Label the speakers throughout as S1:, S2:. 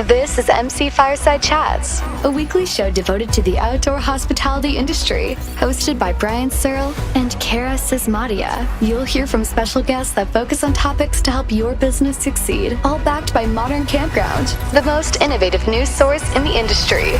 S1: This is MC Fireside Chats, a weekly show devoted to the outdoor hospitality industry, hosted by Brian Searl and Cara Csizmadia. You'll hear from special guests that focus on topics to help your business succeed, all backed by Modern Campground, the most innovative news source in the industry.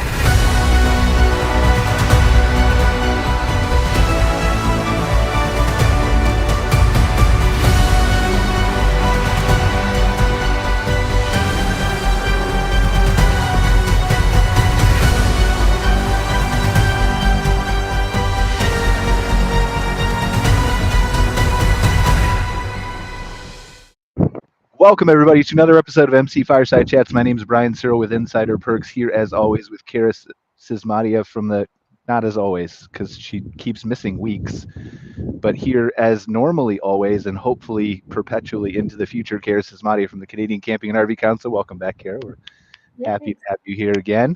S2: Welcome, everybody, to another episode of MC Fireside Chats. My name is Brian Searl with Insider Perks, here as always with Cara Csizmadia from the, not as always, because she keeps missing weeks, but here as normally always and hopefully perpetually into the future, Cara Csizmadia from the Canadian Camping and RV Council. Welcome back, Cara. We're happy to have you here again.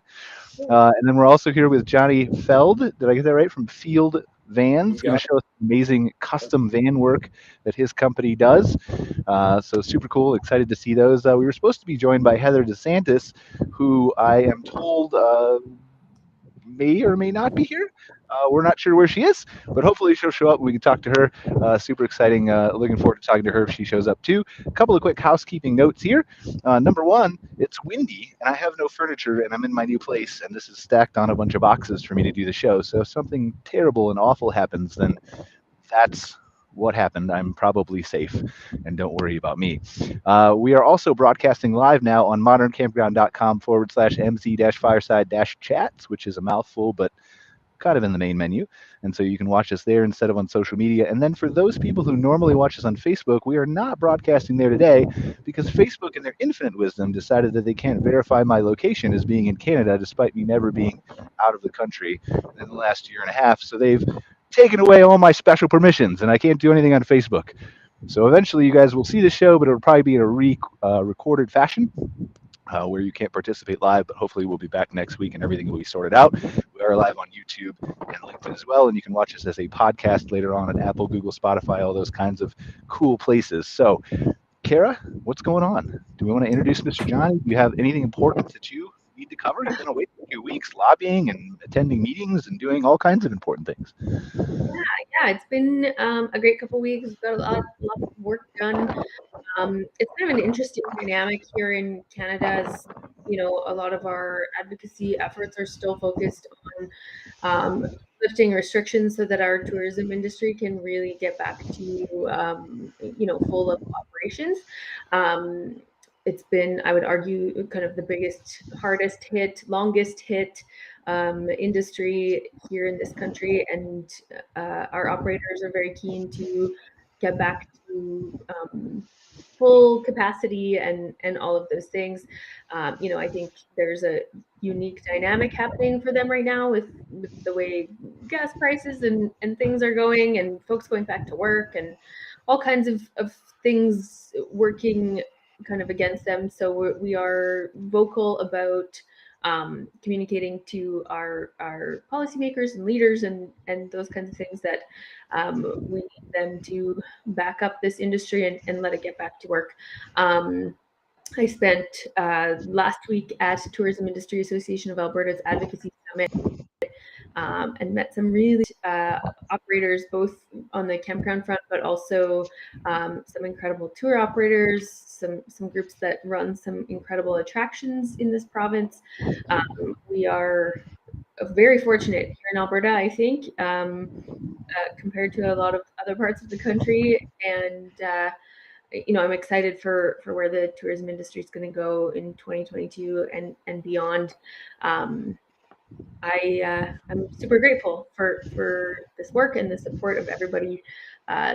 S2: And then we're also here with Jonny Feld. Did I get that right? From Field Vans, going to show us amazing custom van work that his company does. So super cool, excited to see those. We were supposed to be joined by Heather DeSantis, who I am told may or may not be here. We're not sure where she is, but hopefully she'll show up and we can talk to her. Super exciting. Looking forward to talking to her if she shows up too. A couple of quick housekeeping notes here. Number one, it's windy and I have no furniture and I'm in my new place and this is stacked on a bunch of boxes for me to do the show. So if something terrible and awful happens, then that's what happened. I'm probably safe and don't worry about me. We are also broadcasting live now on moderncampground.com/MC-fireside-chats, which is a mouthful, but kind of in the main menu. And so you can watch us there instead of on social media. And then for those people who normally watch us on Facebook, we are not broadcasting there today because Facebook in their infinite wisdom decided that they can't verify my location as being in Canada despite me never being out of the country in the last year and a half. So they've taken away all my special permissions and I can't do anything on Facebook. So eventually you guys will see the show, but it'll probably be in a recorded fashion. Where you can't participate live, but hopefully we'll be back next week and everything will be sorted out. We are live on YouTube and LinkedIn as well, and you can watch us as a podcast later on Apple, Google, Spotify, all those kinds of cool places. So, Cara, what's going on? Do we want to introduce Mr. Jonny? Do you have anything important that you need to cover? You've been away for a few weeks lobbying and attending meetings and doing all kinds of important things.
S3: Yeah, it's been a great couple of weeks. We've got a lot of work done. It's kind of an interesting dynamic here in Canada as, you know, a lot of our advocacy efforts are still focused on lifting restrictions so that our tourism industry can really get back to, you know, full of operations. It's been, I would argue, kind of the biggest, hardest hit, longest hit industry here in this country, and our operators are very keen to get back to full capacity and all of those things. You know, I think there's a unique dynamic happening for them right now with the way gas prices and things are going, and folks going back to work, and all kinds of things working kind of against them. So we are vocal about communicating to our policymakers and leaders and those kinds of things that we need them to back up this industry and let it get back to work. I spent last week at Tourism Industry Association of Alberta's Advocacy Summit and met some really operators, both on the campground front, but also some incredible tour operators, some groups that run some incredible attractions in this province. We are very fortunate here in Alberta, I think, compared to a lot of other parts of the country. And you know, I'm excited for where the tourism industry is going to go in 2022 and beyond. I'm super grateful for this work and the support of everybody.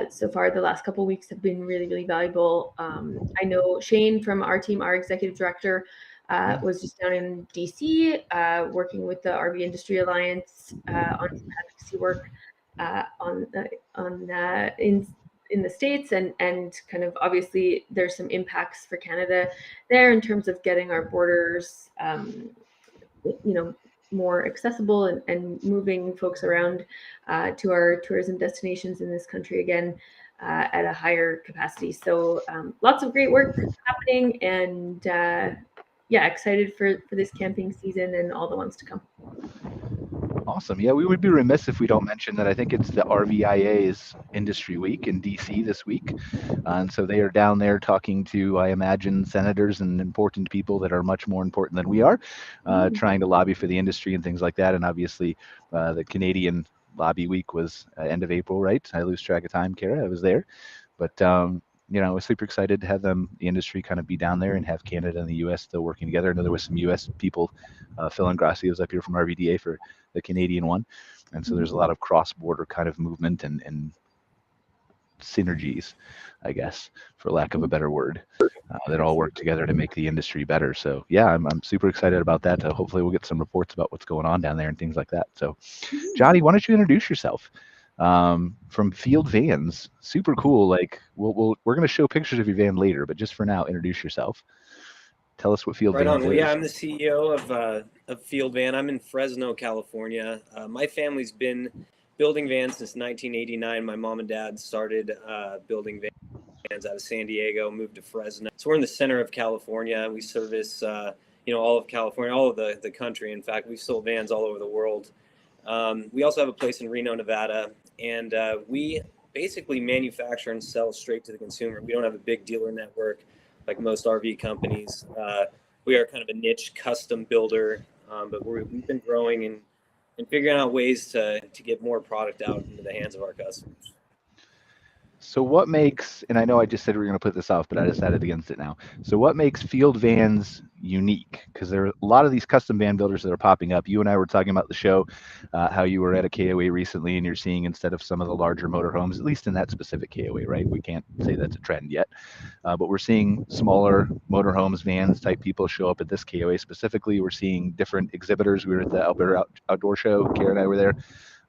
S3: So far, the last couple of weeks have been really, really valuable. I know Shane from our team, our executive director, was just down in DC working with the RV Industry Alliance on some advocacy work in the States, and kind of obviously there's some impacts for Canada there in terms of getting our borders, you know, more accessible and moving folks around to our tourism destinations in this country again at a higher capacity. So lots of great work happening, and yeah, excited for this camping season and all the ones to come.
S2: Awesome. Yeah, we would be remiss if we don't mention that I think it's the RVIA's Industry Week in DC this week. And so they are down there talking to, I imagine, senators and important people that are much more important than we are, trying to lobby for the industry and things like that. And obviously, the Canadian Lobby Week was end of April, right? I lose track of time, Cara. I was there. But you know, I was super excited to have the industry kind of be down there and have Canada and the U.S. still working together. I know there was some U.S. people. Phil Ingrassi was up here from RVDA for the Canadian one, and so there's a lot of cross-border kind of movement and synergies, I guess, for lack of a better word, that all work together to make the industry better. So yeah, I'm super excited about that. Hopefully we'll get some reports about what's going on down there and things like that. So Jonny, why don't you introduce yourself? From Field Vans, super cool. Like we're going to show pictures of your van later, but just for now, introduce yourself. Tell us what Field Vans is.
S4: Yeah, I'm the CEO of Field Van. I'm in Fresno, California. My family's been building vans since 1989. My mom and dad started building vans out of San Diego, moved to Fresno. So we're in the center of California. We service all of California, all of the country. In fact, we've sold vans all over the world. We also have a place in Reno, Nevada, and we basically manufacture and sell straight to the consumer. We don't have a big dealer network like most RV companies. We are kind of a niche custom builder, but we've been growing and figuring out ways to get more product out into the hands of our customers.
S2: So what makes, and I know I just said we were going to put this off, but I decided against it now. So what makes Field Vans unique? Because there are a lot of these custom van builders that are popping up. You and I were talking about the show, how you were at a KOA recently, and you're seeing instead of some of the larger motorhomes, at least in that specific KOA, right? We can't say that's a trend yet, but we're seeing smaller motorhomes, vans type people show up at this KOA specifically. We're seeing different exhibitors. We were at the Alberta Outdoor Show. Cara and I were there,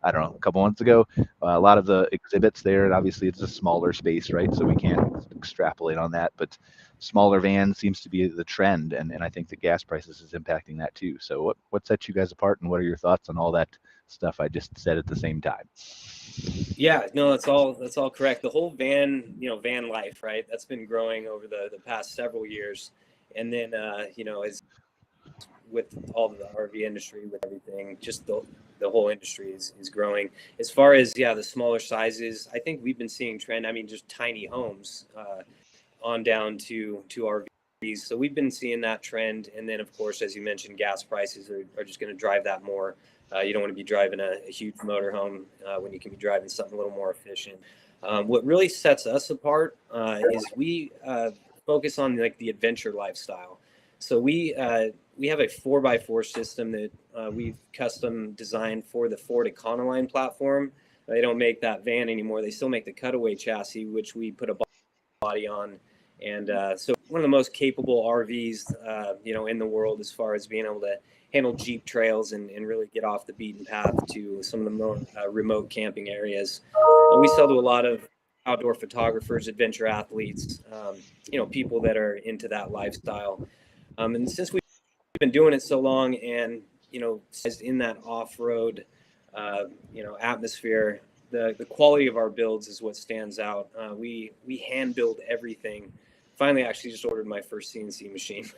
S2: I don't know, a couple months ago. A lot of the exhibits there, and obviously it's a smaller space, right? So we can't extrapolate on that, but smaller vans seems to be the trend, and I think the gas prices is impacting that too. So what sets you guys apart, and what are your thoughts on all that stuff I just said at the same time?
S4: Yeah, no, that's all correct. The whole van life, right? That's been growing over the past several years, and then as with all the RV industry, with everything, just the whole industry is growing. As far as the smaller sizes, I think we've been seeing trend. I mean, just tiny homes on down to RVs. So we've been seeing that trend, and then of course, as you mentioned, gas prices are just going to drive that more. You don't want to be driving a huge motorhome when you can be driving something a little more efficient. What really sets us apart is we focus on like the adventure lifestyle. So we have a 4x4 system that we've custom designed for the Ford Econoline platform. They don't make that van anymore. They still make the cutaway chassis, which we put a body on. And so one of the most capable RVs, in the world as far as being able to handle Jeep trails and really get off the beaten path to some of the more remote camping areas. And we sell to a lot of outdoor photographers, adventure athletes, people that are into that lifestyle. And since we've been doing it so long, and in that off-road, atmosphere, the quality of our builds is what stands out. We hand build everything. Finally, actually, just ordered my first CNC machine.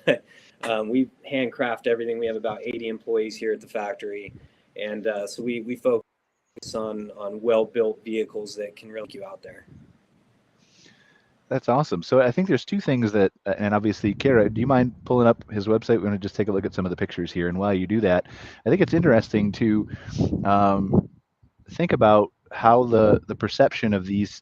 S4: We handcraft everything. We have about 80 employees here at the factory, and so we focus on well-built vehicles that can really get you out there.
S2: That's awesome. So I think there's two things that, and obviously, Cara, do you mind pulling up his website? We're going to just take a look at some of the pictures here. And while you do that, I think it's interesting to think about how the perception of this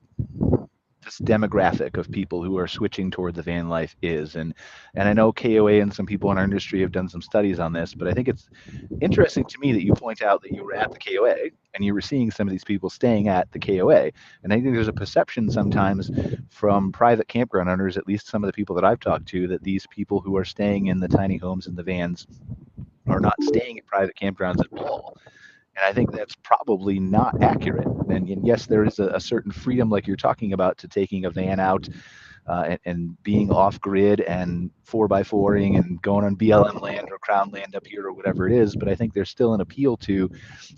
S2: demographic of people who are switching toward the van life is. And I know KOA and some people in our industry have done some studies on this, but I think it's interesting to me that you point out that you were at the KOA and you were seeing some of these people staying at the KOA. And I think there's a perception sometimes from private campground owners, at least some of the people that I've talked to, that these people who are staying in the tiny homes and the vans are not staying at private campgrounds at all. And I think that's probably not accurate. And yes, there is a certain freedom, like you're talking about, to taking a van out and being off grid and 4x4ing and going on BLM land or Crown land up here or whatever it is. But I think there's still an appeal to,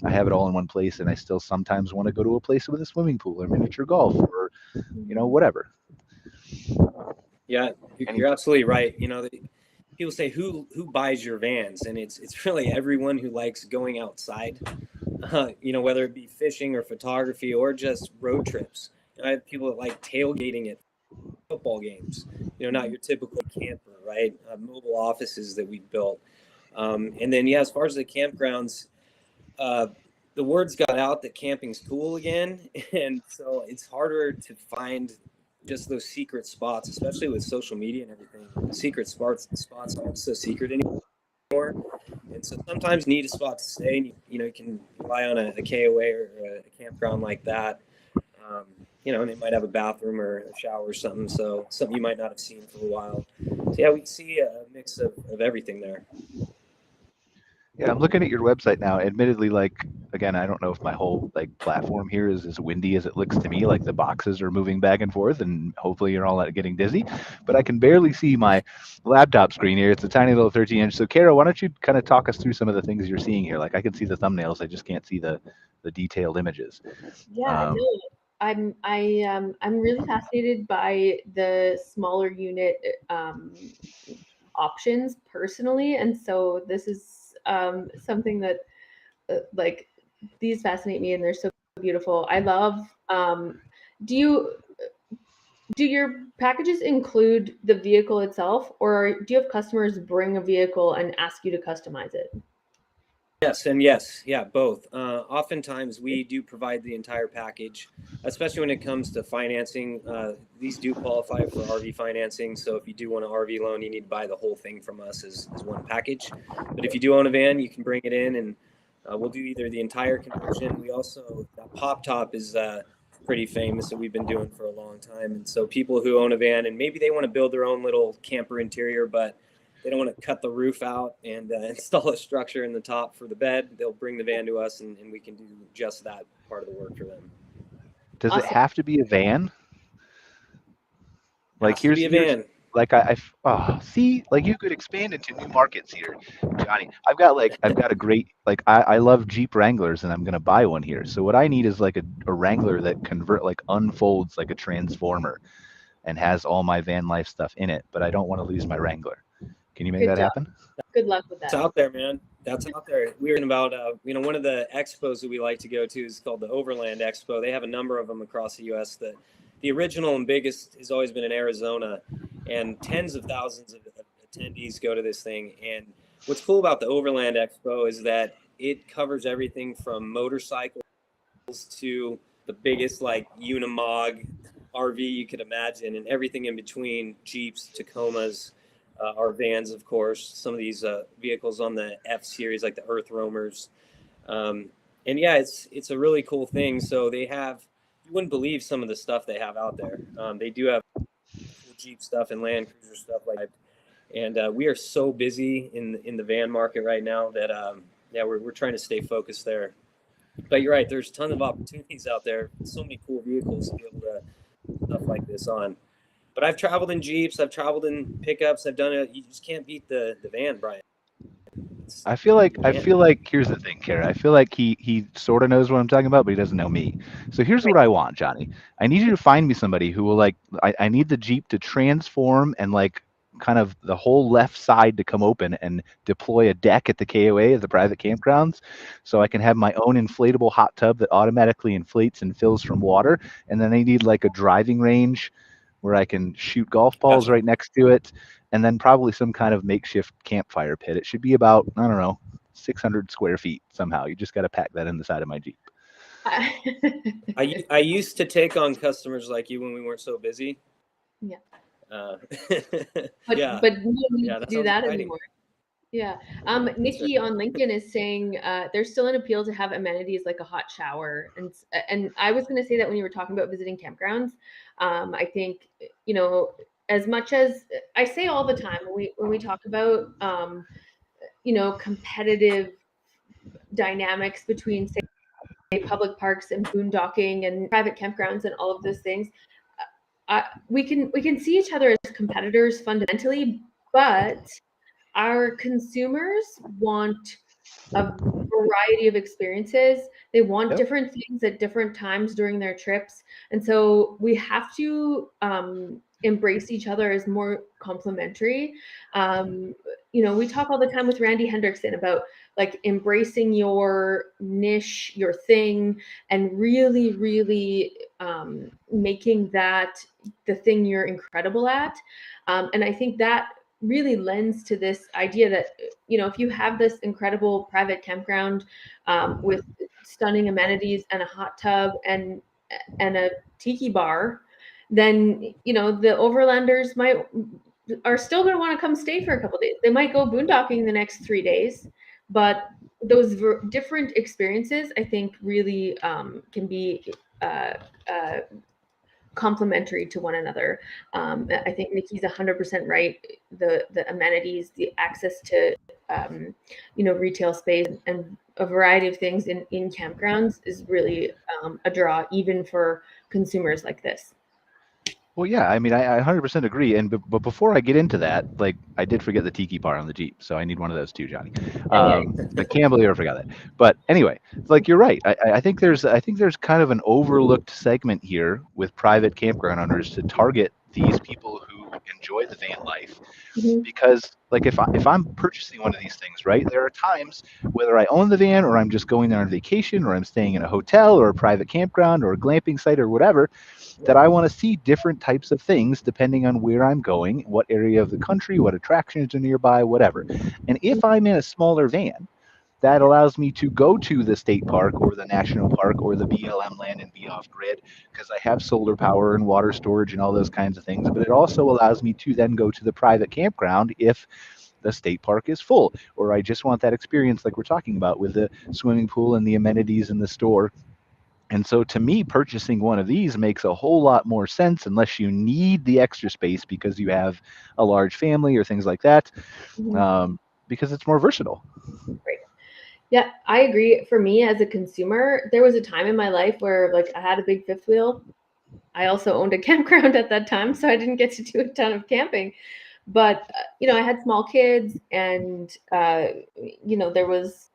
S2: I have it all in one place, and I still sometimes want to go to a place with a swimming pool or miniature golf or, whatever.
S4: Yeah, you're absolutely right. people say, who buys your vans? And it's really everyone who likes going outside, whether it be fishing or photography or just road trips. I have people that like tailgating at football games, not your typical camper, right? Mobile offices that we've built. And then, as far as the campgrounds, the words got out that camping's cool again. And so it's harder to find just those secret spots, especially with social media and everything. Secret spots aren't so secret anymore. And so sometimes you need a spot to stay, and you can rely on a KOA or a campground like that. And it might have a bathroom or a shower or something, so something you might not have seen for a while. So we see a mix of everything there.
S2: Yeah, I'm looking at your website now. Admittedly, again, I don't know if my whole platform here is as windy as it looks to me. Like the boxes are moving back and forth, and hopefully you're all getting dizzy. But I can barely see my laptop screen here. It's a tiny little 13-inch. So, Cara, why don't you kind of talk us through some of the things you're seeing here? I can see the thumbnails, I just can't see the detailed images.
S3: Yeah, no, I'm really fascinated by the smaller unit options personally, and so this is something that these fascinate me, and they're so beautiful. I love. Do your packages include the vehicle itself, or do you have customers bring a vehicle and ask you to customize it?
S4: Yes, and yes, yeah, both. Oftentimes we do provide the entire package, especially when it comes to financing. These do qualify for RV financing. So if you do want an RV loan, you need to buy the whole thing from us as one package. But if you do own a van, you can bring it in, and we'll do either the entire conversion. We also, Pop Top is pretty famous that we've been doing for a long time. And so people who own a van and maybe they want to build their own little camper interior, but they don't want to cut the roof out and install a structure in the top for the bed, they'll bring the van to us, and we can do just that part of the work for them.
S2: Does it have to be a van?
S4: Here's a van.
S2: You could expand into new markets here, Johnny. I've got a great, I love Jeep Wranglers, and I'm gonna buy one here. So what I need is a Wrangler that unfolds like a transformer and has all my van life stuff in it, but I don't want to lose my Wrangler. Can you make that happen?
S3: Good luck with that.
S4: It's out there, man. That's out there. We were in about, one of the expos that we like to go to is called the Overland Expo. They have a number of them across the U.S. The original and biggest has always been in Arizona, and tens of thousands of attendees go to this thing. And what's cool about the Overland Expo is that it covers everything from motorcycles to the biggest Unimog RV you could imagine, and everything in between: Jeeps, Tacomas, our vans, of course, some of these vehicles on the F series, like the Earth Roamers. And it's a really cool thing. So they have, you wouldn't believe some of the stuff they have out there. They do have Jeep stuff and Land Cruiser stuff like that. And we are so busy in the van market right now that, we're trying to stay focused there. But you're right, there's a ton of opportunities out there. So many cool vehicles to be able to put stuff like this on. But I've traveled in Jeeps, I've traveled in pickups, I've done it. You just can't beat the van, Brian.
S2: I feel like here's the thing, Cara. I feel like he sort of knows what I'm talking about, but he doesn't know me. So here's what I want, Johnny. I need you to find me somebody who will I need the Jeep to transform and kind of the whole left side to come open and deploy a deck at the KOA, at the private campgrounds, so I can have my own inflatable hot tub that automatically inflates and fills from water. And then I need a driving range where I can shoot golf balls right next to it, and then probably some kind of makeshift campfire pit. It should be about, 600 square feet somehow. You just got to pack that in the side of my Jeep.
S4: I used to take on customers like you when we weren't so busy.
S3: Yeah.
S4: But
S3: no need to do that anymore. Yeah. Nikki on LinkedIn is saying there's still an appeal to have amenities like a hot shower. And I was going to say that when you were talking about visiting campgrounds, I think, as much as I say all the time when we talk about, competitive dynamics between, say, public parks and boondocking and private campgrounds and all of those things, we can see each other as competitors fundamentally, but our consumers want a variety of experiences. They want different things at different times during their trips. And so we have to embrace each other as more complementary. We talk all the time with Randy Hendrickson about like embracing your niche, your thing, and really, really making that the thing you're incredible at. And I think that really lends to this idea that, if you have this incredible private campground with stunning amenities and a hot tub and a tiki bar, then, the overlanders are still going to want to come stay for a couple of days. They might go boondocking the next 3 days, but those different experiences, I think, really can be complementary to one another. I think Nikki's 100% right. The amenities, the access to retail space and a variety of things in campgrounds is really a draw, even for consumers like this.
S2: Well, yeah, I mean, I 100% agree. But before I get into that, like, I did forget the tiki bar on the Jeep, so I need one of those too, Johnny. I can't believe I forgot that. But anyway, like, you're right. I think there's kind of an overlooked segment here with private campground owners to target these people who enjoy the van life. Because, like, if I'm purchasing one of these things, right, there are times, whether I own the van or I'm just going there on vacation or I'm staying in a hotel or a private campground or a glamping site or whatever, that I want to see different types of things depending on where I'm going, what area of the country, what attractions are nearby, whatever. And if I'm in a smaller van, that allows me to go to the state park or the national park or the BLM land and be off grid because I have solar power and water storage and all those kinds of things. But it also allows me to then go to the private campground if the state park is full, or I just want that experience like we're talking about with the swimming pool and the amenities in the store. And so to me, purchasing one of these makes a whole lot more sense unless you need the extra space because you have a large family or things like that, because it's more versatile.
S3: Right. Yeah, I agree. For me as a consumer, there was a time in my life where like I had a big fifth wheel. I also owned a campground at that time, so I didn't get to do a ton of camping. But, I had small kids and, there was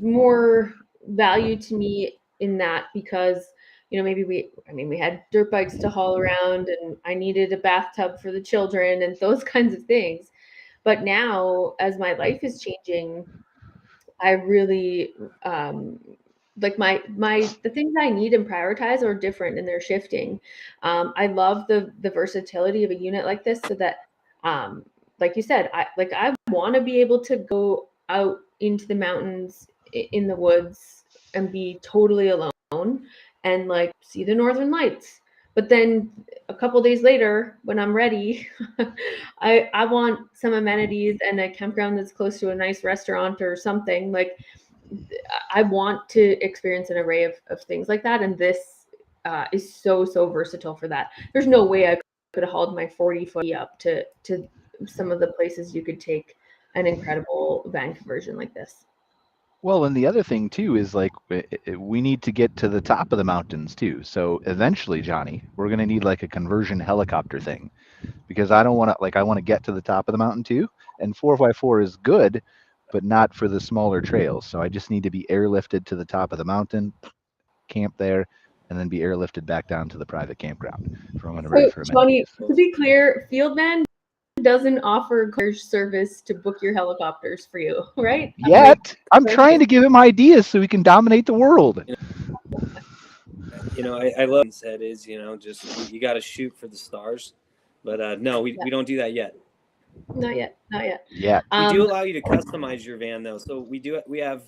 S3: more value to me in that because, maybe we had dirt bikes to haul around and I needed a bathtub for the children and those kinds of things. But now as my life is changing, I really like the things I need and prioritize are different and they're shifting. I love the versatility of a unit like this, so that like you said, I want to be able to go out into the mountains in the woods and be totally alone and like see the northern lights. But then a couple days later, when I'm ready, I want some amenities and a campground that's close to a nice restaurant or something. Like I want to experience an array of things like that. And this is so versatile for that. There's no way I could have hauled my 40-foot up to some of the places you could take an incredible van conversion like this.
S2: Well, and the other thing too is like we need to get to the top of the mountains too. So eventually, Johnny, we're going to need like a conversion helicopter thing, because I don't want to, like, I want to get to the top of the mountain too. And 4x4 is good, but not for the smaller trails. So I just need to be airlifted to the top of the mountain, camp there, and then be airlifted back down to the private campground for when I'm ready for amenities.
S3: Jonny, to be clear, Fieldman doesn't offer concierge service to book your helicopters for you, right?
S2: Yet, I'm trying to give him ideas so he can dominate the world.
S4: I love what he said is, just you got to shoot for the stars. But no, we don't do that yet.
S3: Not yet.
S2: Yeah.
S4: We do allow you to customize your van though. So we have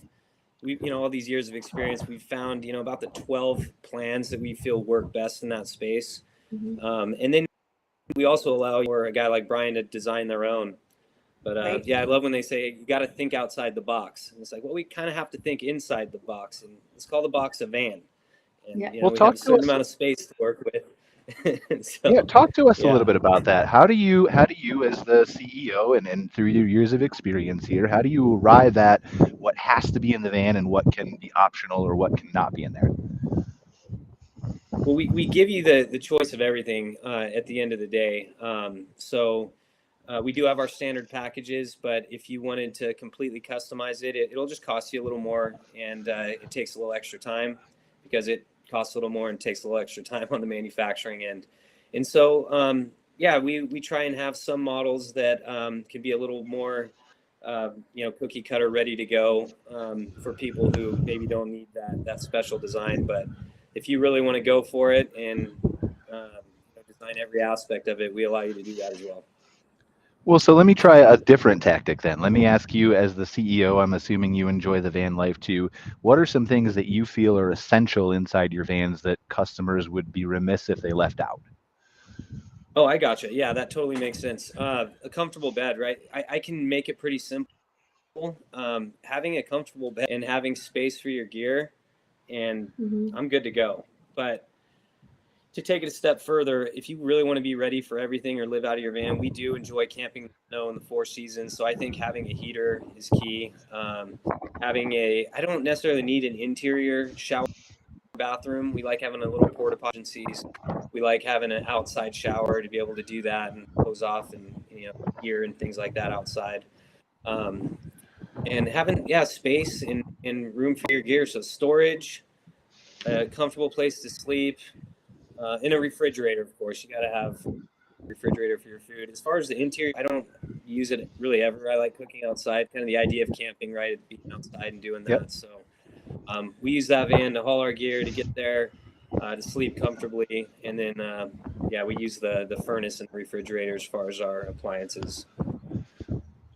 S4: all these years of experience. We've found, about the 12 plans that we feel work best in that space. And then we also allow for a guy like Brian to design their own. But
S3: Right.
S4: I love when they say you got to think outside the box. And it's like, well, we kind of have to think inside the box, and let's call the box a van. And we have a certain amount of space to work with.
S2: So, talk to us a little bit about that. How do you as the CEO and through your years of experience here, how do you arrive at what has to be in the van and what can be optional or what cannot be in there?
S4: Well, we give you the choice of everything at the end of the day. So we do have our standard packages, but if you wanted to completely customize it, it'll just cost you a little more, and it takes a little extra time because it costs a little more and takes a little extra time on the manufacturing end. And so, yeah, we try and have some models that can be a little more, cookie cutter, ready to go for people who maybe don't need that special design. But if you really want to go for it and design every aspect of it, we allow you to do that as well.
S2: Well, so let me try a different tactic then. Let me ask you, as the CEO, I'm assuming you enjoy the van life too. What are some things that you feel are essential inside your vans that customers would be remiss if they left out?
S4: Oh, I gotcha. Yeah, that totally makes sense. A comfortable bed, right? I can make it pretty simple. Having a comfortable bed and having space for your gear, and I'm good to go. But to take it a step further, if you really want to be ready for everything or live out of your van, we do enjoy camping in the snow in the 4 seasons. So I think having a heater is key. I don't necessarily need an interior shower bathroom. We like having a little porta potty. We like having an outside shower to be able to do that and hose off and gear and things like that outside. And having space and room for your gear, so storage, a comfortable place to sleep, in a refrigerator, of course. You got to have a refrigerator for your food. As far as the interior, I don't use it really ever. I like cooking outside, kind of the idea of camping, right? Being outside and doing that.
S2: Yep.
S4: So we use that van to haul our gear, to get there, to sleep comfortably. And then, we use the furnace and the refrigerator as far as our appliances.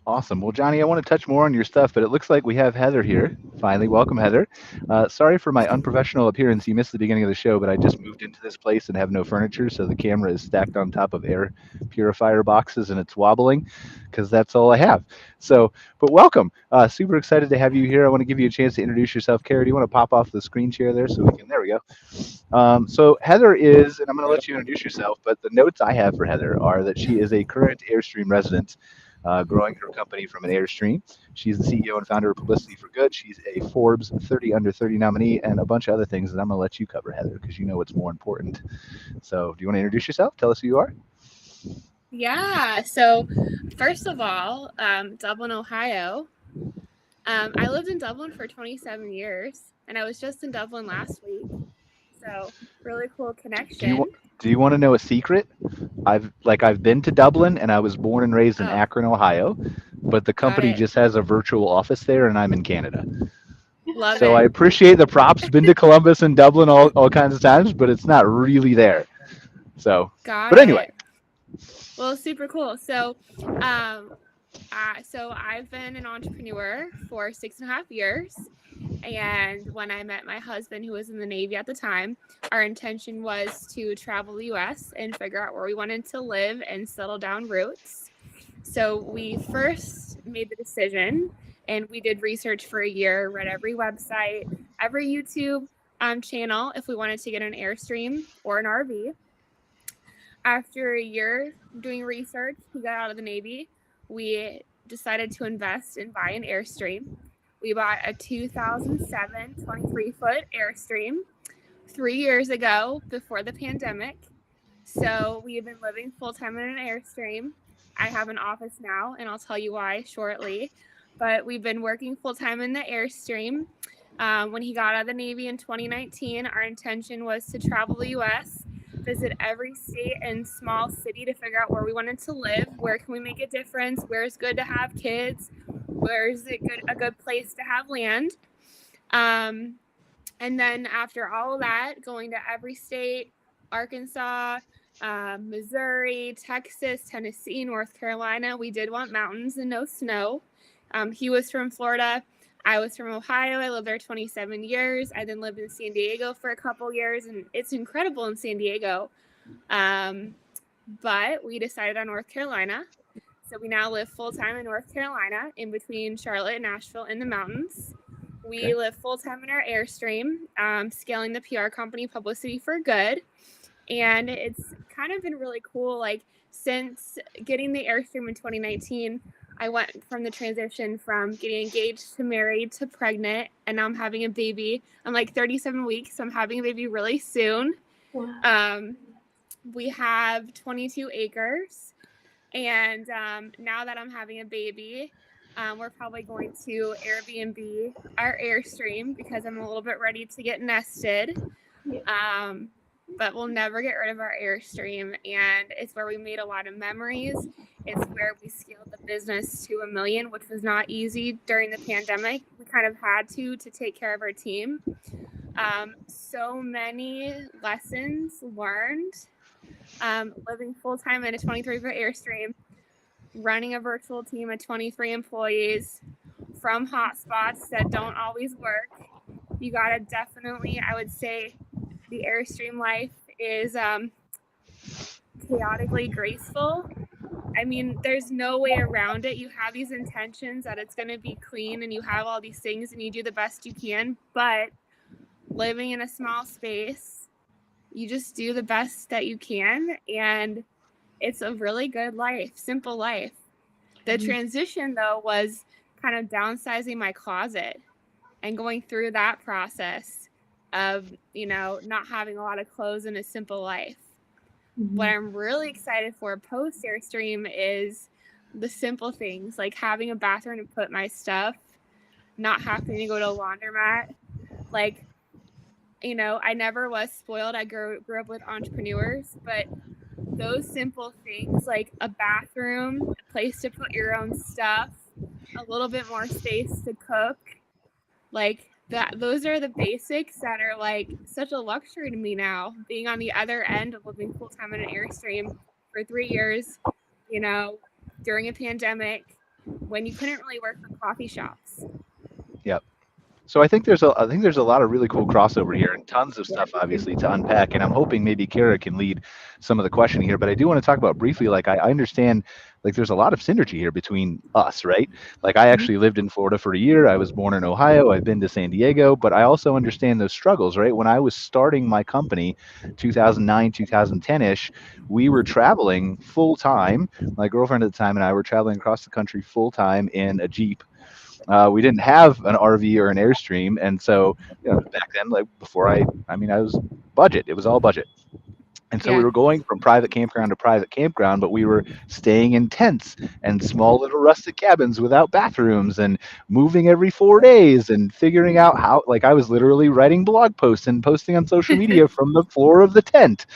S2: Awesome. Well, Jonny, I want to touch more on your stuff, but it looks like we have Heather here. Finally, welcome, Heather. Sorry for my unprofessional appearance. You missed the beginning of the show, but I just moved into this place and have no furniture, so the camera is stacked on top of air purifier boxes, and it's wobbling because that's all I have. So, but welcome. Super excited to have you here. I want to give you a chance to introduce yourself. Cara, do you want to pop off the screen share there so we can? There we go. So Heather is, and I'm going to let you introduce yourself, but the notes I have for Heather are that she is a current Airstream resident, growing her company from an Airstream. She's the CEO and founder of Publicity for Good. She's a Forbes 30 under 30 nominee and a bunch of other things that I'm going to let you cover, Heather, because you know what's more important. So do you want to introduce yourself? Tell us who you are.
S5: Yeah. So first of all, Dublin, Ohio. I lived in Dublin for 27 years, and I was just in Dublin last week. So really cool connection.
S2: Do you want to know a secret? I've been to Dublin, and I was born and raised in Akron, Ohio, but the company just has a virtual office there, and I'm in Canada.
S5: Love
S2: so
S5: it.
S2: I appreciate the props. Been to Columbus and Dublin all kinds of times, but it's not really there. So, anyway.
S5: Well, super cool. So, so I've been an entrepreneur for 6.5 years. And when I met my husband, who was in the Navy at the time, our intention was to travel the U.S. and figure out where we wanted to live and settle down roots. So we first made the decision, and we did research for a year, read every website, every YouTube channel if we wanted to get an Airstream or an RV. After a year doing research, we got out of the Navy. We decided to invest and buy an Airstream. We bought a 2007 23-foot Airstream 3 years ago before the pandemic. So we have been living full-time in an Airstream. I have an office now, and I'll tell you why shortly. But we've been working full-time in the Airstream. When he got out of the Navy in 2019, our intention was to travel the U.S., visit every state and small city to figure out where we wanted to live, where can we make a difference, where it's good to have kids, where is it a good place to have land. And then after all of that, going to every state, Arkansas, Missouri, Texas, Tennessee, North Carolina. We did want mountains and no snow. He was from Florida. I was from Ohio. I lived there 27 years. I then lived in San Diego for a couple years, and it's incredible in San Diego. But we decided on North Carolina. So we now live full-time in North Carolina, in between Charlotte and Nashville in the mountains. We live full-time in our Airstream, scaling the PR company Publicity for Good. And it's kind of been really cool. Like, since getting the Airstream in 2019, I went from the transition from getting engaged to married to pregnant, and now I'm having a baby. I'm like 37 weeks, so I'm having a baby really soon. Wow. We have 22 acres, and now that I'm having a baby, we're probably going to Airbnb our Airstream because I'm a little bit ready to get nested. but we'll never get rid of our Airstream. And it's where we made a lot of memories. It's where we scaled the business to 1 million, which was not easy during the pandemic. We kind of had to take care of our team. So many lessons learned, living full-time in a 23-foot Airstream, running a virtual team of 23 employees from hotspots that don't always work. You gotta definitely, I would say, the Airstream life is chaotically graceful. I mean, there's no way around it. You have these intentions that it's gonna be clean and you have all these things and you do the best you can, but living in a small space, you just do the best that you can, and it's a really good life, simple life. The transition, though, was kind of downsizing my closet and going through that process of, not having a lot of clothes in a simple life. What I'm really excited for post Airstream is the simple things, like having a bathroom to put my stuff, not having to go to a laundromat. Like, I never was spoiled. I grew up with entrepreneurs, but those simple things like a bathroom, a place to put your own stuff, a little bit more space to cook, like that, those are the basics that are like such a luxury to me now, being on the other end of living full-time in an Airstream for 3 years, during a pandemic when you couldn't really work for coffee shops.
S2: Yep. So I think there's a lot of really cool crossover here and tons of stuff obviously to unpack. And I'm hoping maybe Cara can lead some of the questioning here. But I do want to talk about briefly, like I understand like there's a lot of synergy here between us, right? Like I actually lived in Florida for a year. I was born in Ohio. I've been to San Diego, but I also understand those struggles, right? When I was starting my company, 2009, 2010-ish, we were traveling full time. My girlfriend at the time and I were traveling across the country full time in a Jeep. We didn't have an RV or an Airstream, and so back then, like before I was budget. It was all budget, and so we were going from private campground to private campground, but we were staying in tents and small little rustic cabins without bathrooms, and moving every 4 days, and figuring out how. Like I was literally writing blog posts and posting on social media from the floor of the tent.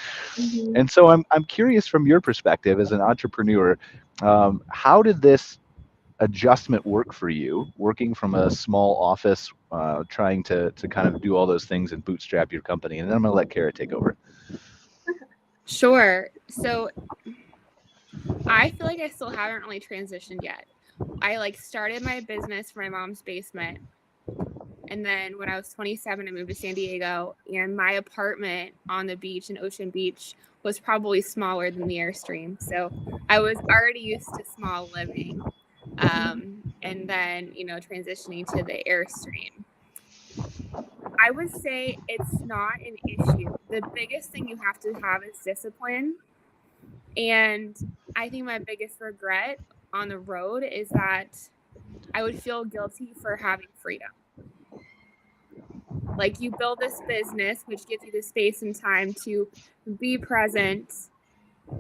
S2: And so I'm curious from your perspective as an entrepreneur, how did this adjustment work for you, working from a small office, trying to kind of do all those things and bootstrap your company? And then I'm going to let Cara take over.
S5: Sure. So I feel like I still haven't really transitioned yet. I started my business from my mom's basement. And then when I was 27, I moved to San Diego, and my apartment on the beach in Ocean Beach was probably smaller than the Airstream. So I was already used to small living. And then, transitioning to the Airstream. I would say it's not an issue. The biggest thing you have to have is discipline. And I think my biggest regret on the road is that I would feel guilty for having freedom. Like you build this business, which gives you the space and time to be present,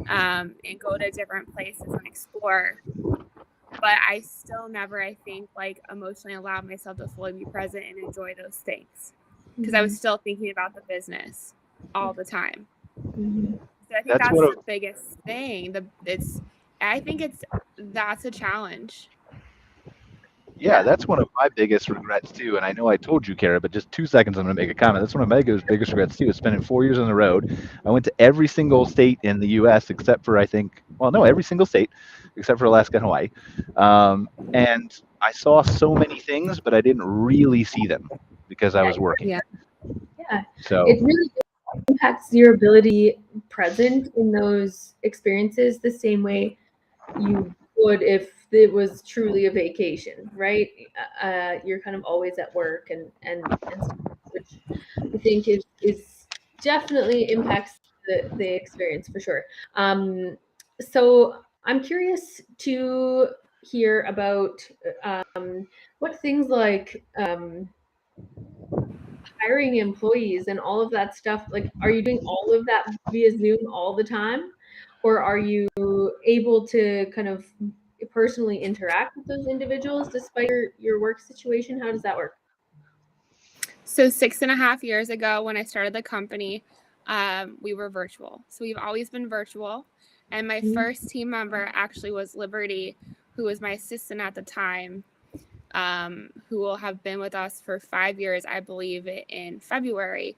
S5: and go to different places and explore. But I still never, I think, emotionally allowed myself to fully be present and enjoy those things because I was still thinking about the business all the time. So I think that's the biggest thing. That's a challenge.
S2: Yeah, that's one of my biggest regrets too. And I know I told you, Cara, but just 2 seconds, I'm going to make a comment. That's one of my biggest regrets too, is spending 4 years on the road. I went to every single state in the U.S. except for every single state except for Alaska and Hawaii. And I saw so many things, but I didn't really see them because I was working.
S3: Yeah.
S2: So
S3: it really impacts your ability present in those experiences the same way you would if it was truly a vacation, right? You're kind of always at work and stuff, which I think is definitely impacts the experience for sure. So I'm curious to hear about what things like hiring employees and all of that stuff. Like, are you doing all of that via Zoom all the time? Or are you able to kind of personally interact with those individuals despite your work situation? How does that work?
S5: So 6.5 years ago, when I started the company, we were virtual. So we've always been virtual. And my first team member actually was Liberty, who was my assistant at the time, who will have been with us for 5 years, I believe, in February.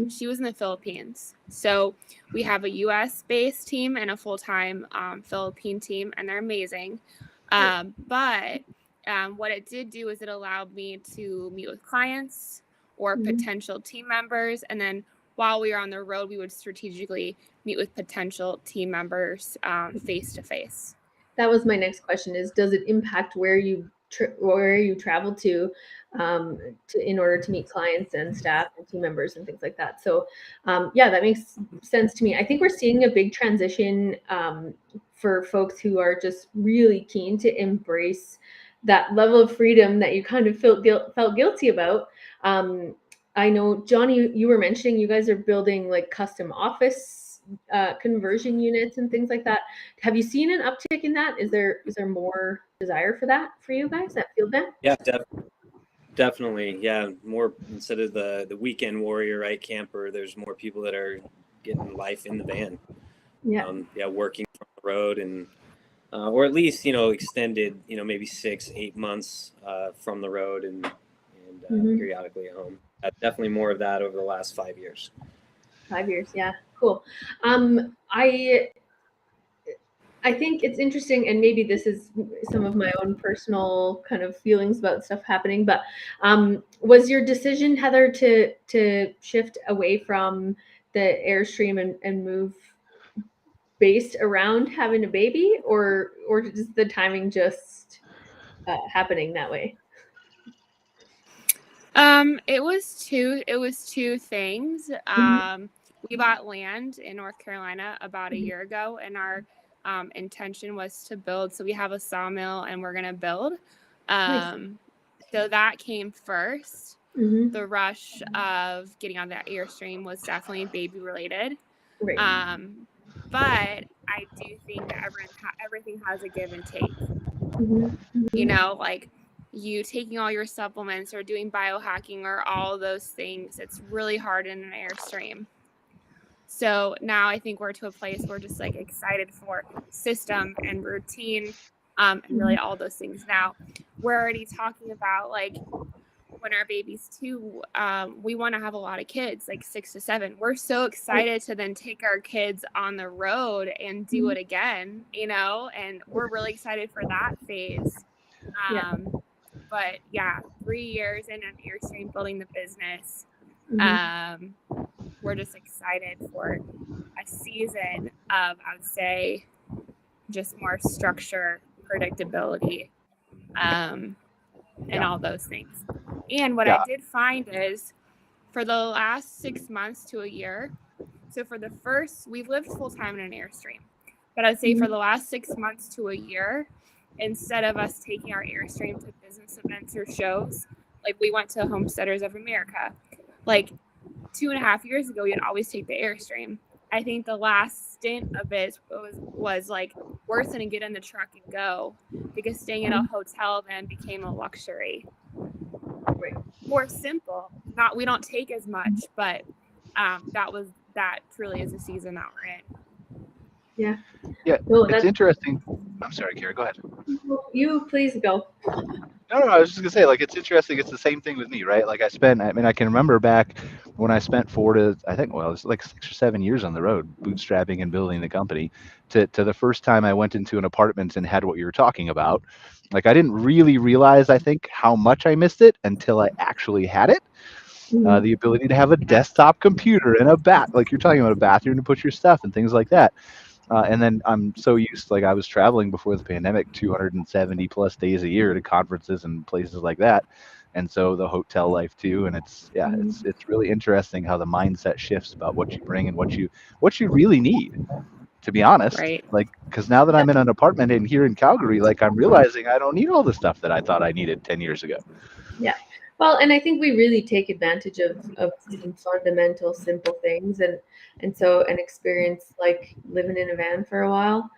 S5: She was in the Philippines. So we have a US-based team and a full-time Philippine team, and they're amazing. But what it did do is it allowed me to meet with clients or potential team members. And then while we were on the road, we would strategically meet with potential team members face-to-face.
S3: That was my next question: is does it impact where you travel to in order to meet clients and staff and team members and things like that? So yeah, that makes sense to me. I think we're seeing a big transition for folks who are just really keen to embrace that level of freedom that you kind of felt guilty about. I know, Jonny, you were mentioning you guys are building like custom office conversion units and things like that. Have you seen an uptick in that? Is there more desire for that for you guys at Field Van?
S4: Yeah, definitely. Yeah, more instead of the weekend warrior, right, camper. There's more people that are getting life in the van.
S3: Yeah,
S4: working from the road and or at least extended maybe 6-8 months from the road and periodically at home. Definitely more of that over the last 5 years.
S3: 5 years, yeah, cool. I think it's interesting, and maybe this is some of my own personal kind of feelings about stuff happening, but was your decision, Heather, to shift away from the Airstream and move based around having a baby, or is the timing just happening that way?
S5: It was two things. We bought land in North Carolina about a year ago, and our intention was to build. So we have a sawmill and we're going to build.
S3: Nice.
S5: So that came first. The rush of getting on that Airstream was definitely baby related.
S3: Right.
S5: But I do think that everything has a give and take. Like you taking all your supplements or doing biohacking or all those things, it's really hard in an Airstream. So now I think we're to a place where we're just like excited for system and routine and really all those things. Now we're already talking about like when our baby's 2, we want to have a lot of kids, like 6 to 7. We're so excited to then take our kids on the road and do it again, and we're really excited for that phase. But yeah, 3 years in an Airstream building the business. We're just excited for a season of, I would say, just more structure, predictability, and all those things. And what I did find is for the last 6 months to a year, so for the first, we've lived full time in an Airstream, but I'd say for the last 6 months to a year, instead of us taking our Airstream to business events or shows, like we went to Homesteaders of America, like 2.5 years ago, you'd always take the Airstream. I think the last stint of it was like worse than get in the truck and go, because staying at a hotel then became a luxury. More simple. We don't take as much, but that truly is the season that we're in.
S2: Yeah.
S3: No,
S2: it's interesting. I'm sorry, Cara, go ahead.
S3: You please go.
S2: No, I was just gonna say, like, it's interesting. It's the same thing with me, right? Like I can remember back when I spent 4 to, I think, well, it was like 6 or 7 years on the road, bootstrapping and building the company, to the first time I went into an apartment and had what you were talking about. Like, I didn't really realize, I think, how much I missed it until I actually had it. The ability to have a desktop computer and like you're talking about, a bathroom to put your stuff and things like that. And then I'm so used, like I was traveling before the pandemic 270 plus days a year to conferences and places like that. And so the hotel life too. And it's really interesting how the mindset shifts about what you bring and what you really need, to be honest.
S5: Right.
S2: Like, because now that I'm in an apartment in here in Calgary, like I'm realizing I don't need all the stuff that I thought I needed 10 years ago.
S3: Yeah. Well, and I think we really take advantage of some fundamental, simple things, and so an experience like living in a van for a while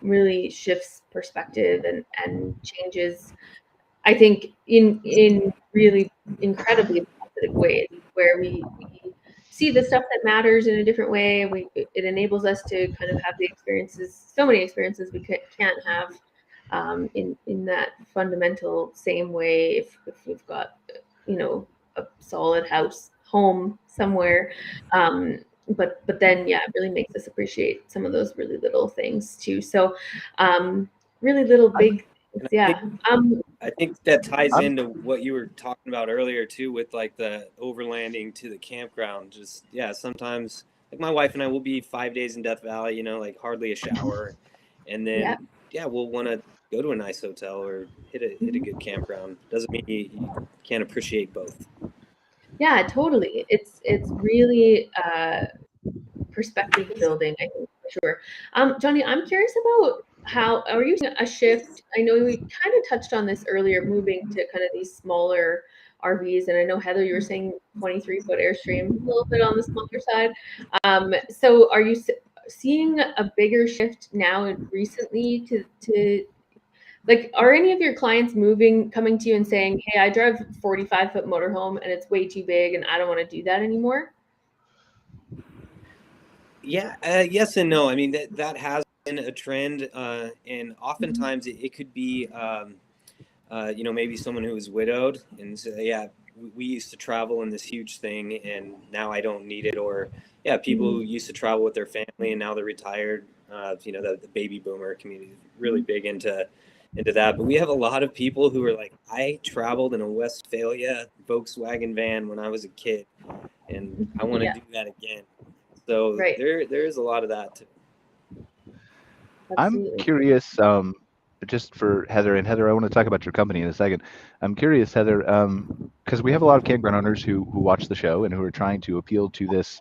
S3: really shifts perspective and changes, I think, in really incredibly positive ways, where we see the stuff that matters in a different way. It enables us to kind of have the experiences, so many experiences we can't have in that fundamental same way if we've got, a solid home somewhere. But then, yeah, it really makes us appreciate some of those really little things too. So really little big things, yeah.
S4: I think that ties into what you were talking about earlier too, with like the overlanding to the campground. Just, yeah, sometimes like my wife and I will be 5 days in Death Valley, like hardly a shower, and then we'll want to go to a nice hotel or hit a good campground. Doesn't mean you can't appreciate both.
S3: Yeah, totally. It's really perspective building, I think, for sure. Jonny, I'm curious about how are you seeing a shift? I know we kind of touched on this earlier, moving to kind of these smaller RVs, and I know Heather, you were saying 23-foot Airstream, a little bit on the smaller side. So are you seeing a bigger shift now and recently to like, are any of your clients coming to you and saying, hey, I drive 45-foot motorhome and it's way too big and I don't want to do that anymore?
S4: Yeah, yes and no. I mean, that has been a trend, and oftentimes it could be, maybe someone who is widowed and say, yeah, we used to travel in this huge thing and now I don't need it. Or, yeah, people who used to travel with their family and now they're retired. The baby boomer community is really big into that. But we have a lot of people who are like, I traveled in a Westphalia Volkswagen van when I was a kid and I want to do that again. So there is a lot of that too.
S2: I'm curious, just for Heather, and Heather, I want to talk about your company in a second. I'm curious, Heather, because we have a lot of campground owners who watch the show and who are trying to appeal to this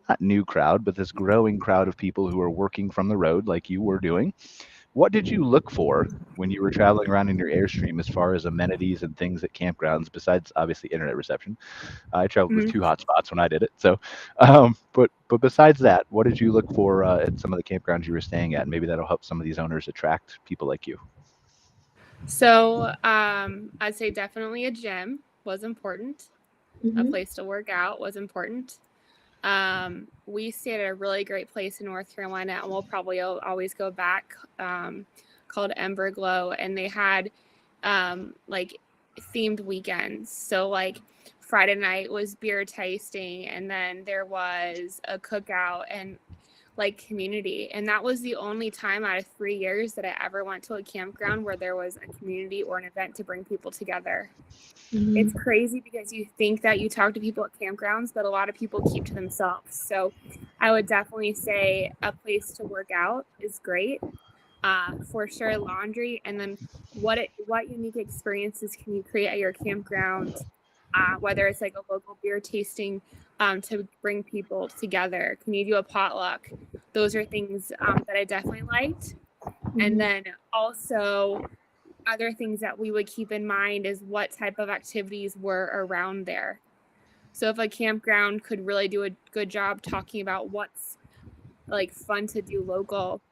S2: not new crowd, but this growing crowd of people who are working from the road like you were doing. What did you look for when you were traveling around in your Airstream as far as amenities and things at campgrounds, besides obviously internet reception? I traveled with 2 hotspots when I did it. So, but besides that, what did you look for at some of the campgrounds you were staying at? And maybe that'll help some of these owners attract people like you.
S5: So I'd say definitely a gym was important. A place to work out was important. We stayed at a really great place in North Carolina, and we'll probably always go back, called Emberglow, and they had like themed weekends. So like Friday night was beer tasting, and then there was a cookout and like community. And that was the only time out of 3 years that I ever went to a campground where there was a community or an event to bring people together. It's crazy because you think that you talk to people at campgrounds, but a lot of people keep to themselves. So I would definitely say a place to work out is great. For sure, laundry, and then what unique experiences can you create at your campground? Whether it's like a local beer tasting to bring people together. Can you do a potluck? Those are things that I definitely liked. And then also other things that we would keep in mind is what type of activities were around there. So if a campground could really do a good job talking about what's like fun to do local,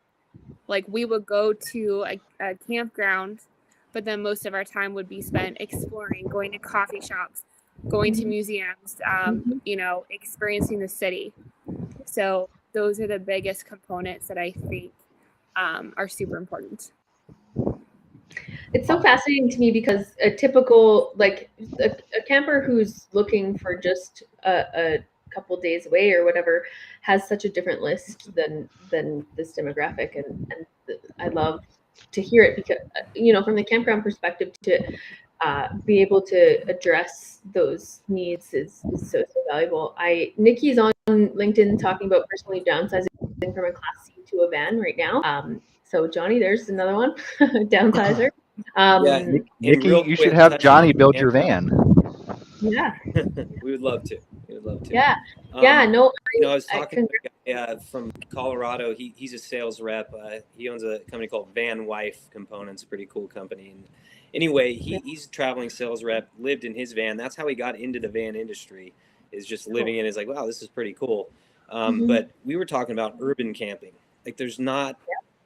S5: like we would go to a campground, but then most of our time would be spent exploring, going to coffee shops, going to museums, experiencing the city. So those are the biggest components that I think are super important.
S3: It's so fascinating to me because a typical, like a camper who's looking for just a couple days away or whatever has such a different list than this demographic. And I love to hear it because, from the campground perspective, to be able to address those needs is so valuable. Nikki's on LinkedIn talking about personally downsizing from a Class C to a van right now. So Jonny, there's another one, downsizer.
S2: Nikki, you should have Jonny build your van.
S3: Yeah.
S4: We would love to.
S3: Yeah. I
S4: was talking to a guy from Colorado. He's a sales rep. He owns a company called Van Wife Components, a pretty cool company. And anyway, he's a traveling sales rep, lived in his van. That's how he got into the van industry, is just living in it. Is like, wow, this is pretty cool. But we were talking about urban camping. Like there's not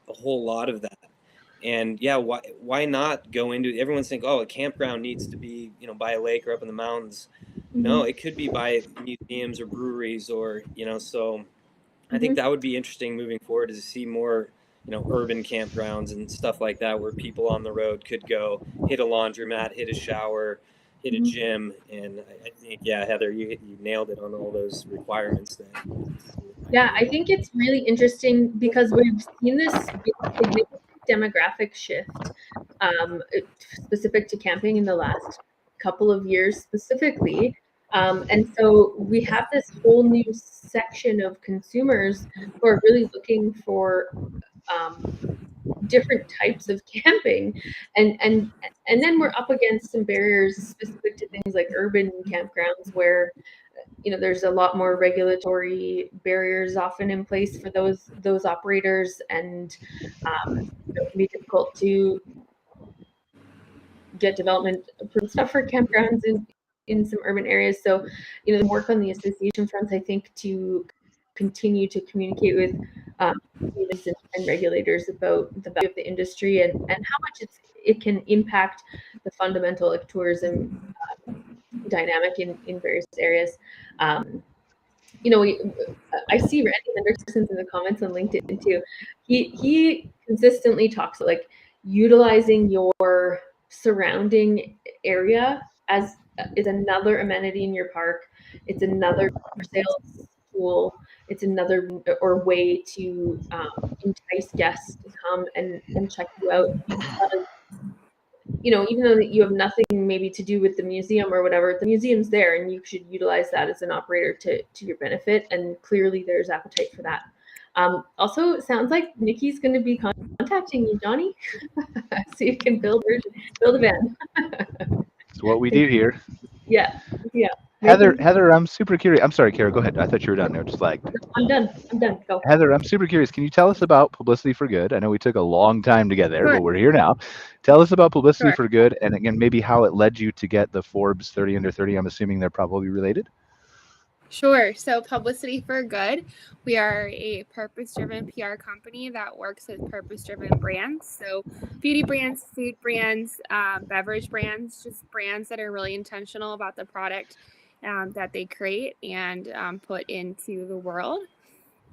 S4: a whole lot of that. And yeah, why not go into, everyone's thinking, oh, a campground needs to be, you know, by a lake or up in the mountains. No, it could be by museums or breweries, or, you know, so I think that would be interesting moving forward, is to see more, you know, urban campgrounds and stuff like that, where people on the road could go hit a laundromat, hit a shower, hit a gym. And I think, yeah, Heather, you nailed it on all those requirements there.
S3: Yeah, I think it's really interesting because we've seen this significant demographic shift specific to camping in the last couple of years specifically. And so we have this whole new section of consumers who are really looking for different types of camping, and then we're up against some barriers specific to things like urban campgrounds, where you know there's a lot more regulatory barriers often in place for those operators, and it can be difficult to get development approved stuff for campgrounds in some urban areas. So, you know, work on the association fronts, I think, to continue to communicate with communities and regulators about the value of the industry and how much it can impact the fundamental like tourism dynamic in various areas. You know, I see Randy Henderson's in the comments on LinkedIn too. He consistently talks about, like, utilizing your surrounding area as is another amenity in your park. It's another sales tool. It's another or way to entice guests to come and check you out. You know, even though you have nothing maybe to do with the museum or whatever, the museum's there, and you should utilize that as an operator to your benefit. And clearly, there's appetite for that. Also, it sounds like Nikki's going to be contacting you, Jonny, so you can build a van.
S2: It's what we do here.
S3: Yeah.
S2: Heather, I'm super curious. I'm sorry, Cara, go ahead. I thought you were done. No, just lagged.
S3: I'm done. Go.
S2: Heather, I'm super curious. Can you tell us about Publicity for Good? I know we took a long time to get there, but we're here now. Tell us about Publicity for Good, and again, maybe how it led you to get the Forbes 30 under 30. I'm assuming they're probably related.
S5: Sure. So Publicity for Good, we are a purpose-driven PR company that works with purpose-driven brands. So beauty brands, food brands, beverage brands, just brands that are really intentional about the product that they create and put into the world.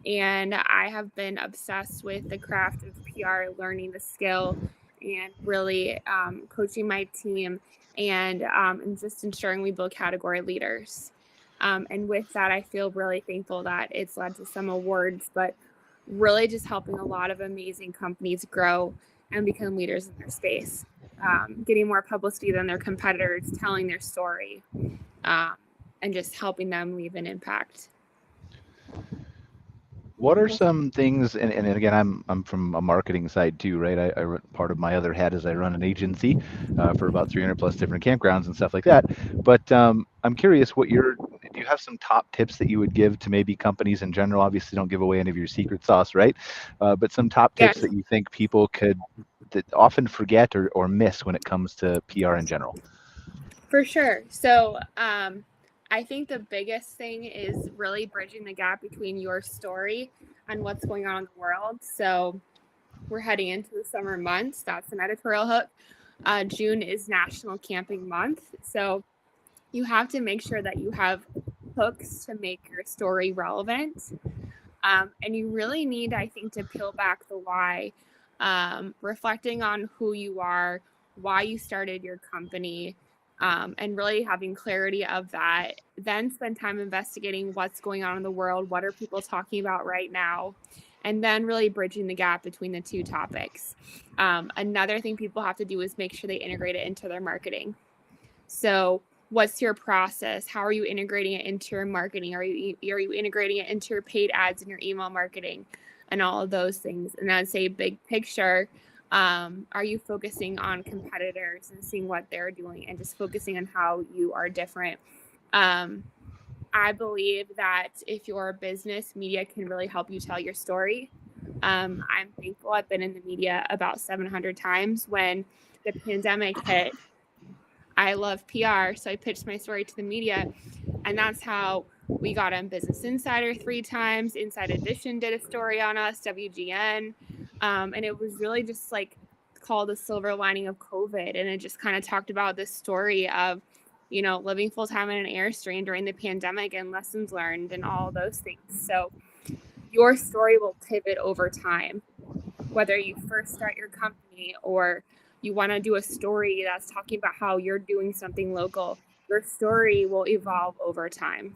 S5: And I have been obsessed with the craft of PR, learning the skill, and really coaching my team and just ensuring we build category leaders. And with that, I feel really thankful that it's led to some awards, but really just helping a lot of amazing companies grow and become leaders in their space, getting more publicity than their competitors, telling their story, and just helping them leave an impact.
S2: What are some things, and again, I'm from a marketing side too, right? I part of my other hat is I run an agency for about 300 plus different campgrounds and stuff like that. But I'm curious, do you have some top tips that you would give to maybe companies in general? Obviously, don't give away any of your secret sauce, right? But some top tips that you think people that often forget or miss when it comes to PR in general.
S5: For sure. So I think the biggest thing is really bridging the gap between your story and what's going on in the world. So we're heading into the summer months. That's an editorial hook. June is National Camping Month. So you have to make sure that you have hooks to make your story relevant. And you really need, I think, to peel back the why, reflecting on who you are, why you started your company, and really having clarity of that. Then spend time investigating what's going on in the world, what are people talking about right now, and then really bridging the gap between the two topics. Another thing people have to do is make sure they integrate it into their marketing. So what's your process? How are you integrating it into your marketing? Are you integrating it into your paid ads and your email marketing and all of those things? And I'd say big picture, are you focusing on competitors and seeing what they're doing and just focusing on how you are different? I believe that if you're a business, media can really help you tell your story. I'm thankful I've been in the media about 700 times. When the pandemic hit, I love PR, so I pitched my story to the media, and that's how we got on Business Insider 3 times. Inside Edition did a story on us, WGN, and it was really just like called The Silver Lining of COVID. And it just kind of talked about this story of, living full time in an Airstream during the pandemic and lessons learned and all those things. So your story will pivot over time, whether you first start your company or you want to do a story that's talking about how you're doing something local. Your story will evolve over time.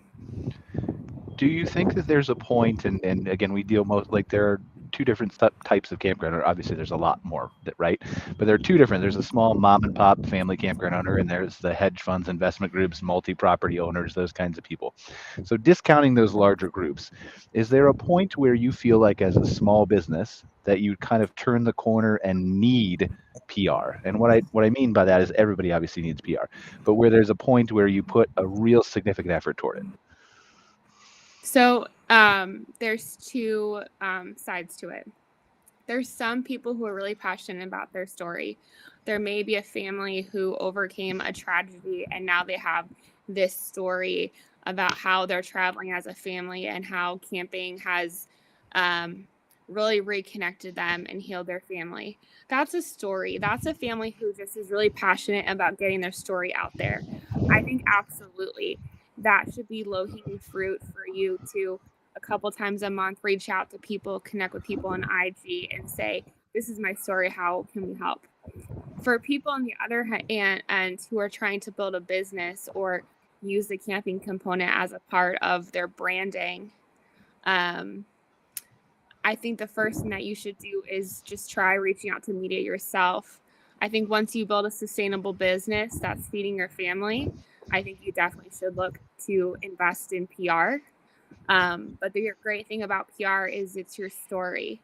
S2: Do you think that there's a point, and again, we deal most, like there are two different types of campground owner. Obviously, there's a lot more, right? But there are two different. There's a small mom and pop family campground owner, and there's the hedge funds, investment groups, multi-property owners, those kinds of people. So discounting those larger groups, is there a point where you feel like as a small business that you kind of turn the corner and need PR? And what I mean by that is everybody obviously needs PR, but where there's a point where you put a real significant effort toward it.
S5: So there's two sides to it. There's some people who are really passionate about their story. There may be a family who overcame a tragedy and now they have this story about how they're traveling as a family and how camping has really reconnected them and healed their family. That's a story. That's a family who just is really passionate about getting their story out there. I think absolutely that should be low-hanging fruit for you to a couple times a month reach out to people, connect with people on IG and say, this is my story, how can we help? For people on the other hand and who are trying to build a business or use the camping component as a part of their branding, I think the first thing that you should do is just try reaching out to media yourself. I think once you build a sustainable business that's feeding your family, I think you definitely should look to invest in PR. But the great thing about PR is it's your story.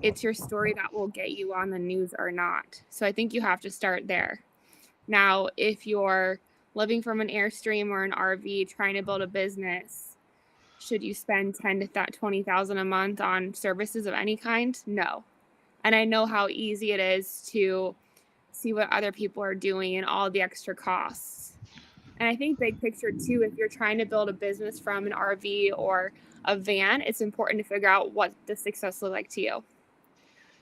S5: It's your story that will get you on the news or not. So I think you have to start there. Now, if you're living from an Airstream or an RV trying to build a business, should you spend $10,000 to $20,000 a month on services of any kind? No. And I know how easy it is to see what other people are doing and all the extra costs. And I think big picture too, if you're trying to build a business from an RV or a van, it's important to figure out what the success looks like to you.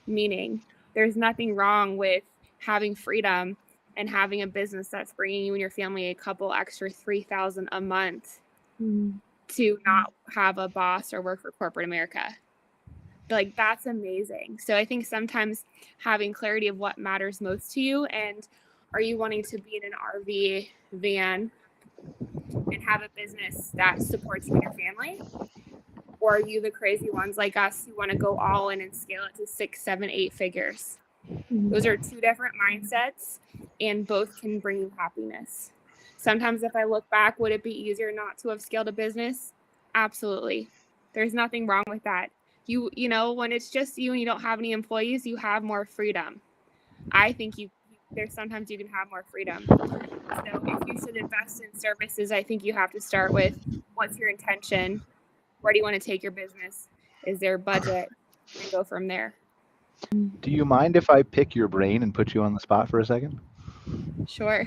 S5: Meaning there's nothing wrong with having freedom and having a business that's bringing you and your family a couple extra $3,000 a month to not have a boss or work for corporate America. Like, that's amazing. So I think sometimes having clarity of what matters most to you, and are you wanting to be in an RV van and have a business that supports you and your family? Or are you the crazy ones like us who want to go all in and scale it to 6, 7, 8 figures? Those are two different mindsets, and both can bring you happiness. Sometimes if I look back, would it be easier not to have scaled a business? Absolutely. There's nothing wrong with that. You know, when it's just you and you don't have any employees, you have more freedom. I think there's sometimes you can have more freedom. So if you should invest in services, I think you have to start with what's your intention? Where do you want to take your business? Is there a budget? And go from there.
S2: Do you mind if I pick your brain and put you on the spot for a second?
S5: Sure.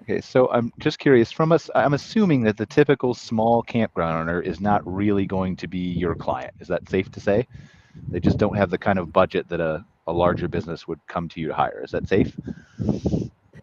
S2: Okay, so I'm just curious, I'm assuming that the typical small campground owner is not really going to be your client. Is that safe to say? They just don't have the kind of budget that a larger business would come to you to hire. Is that safe?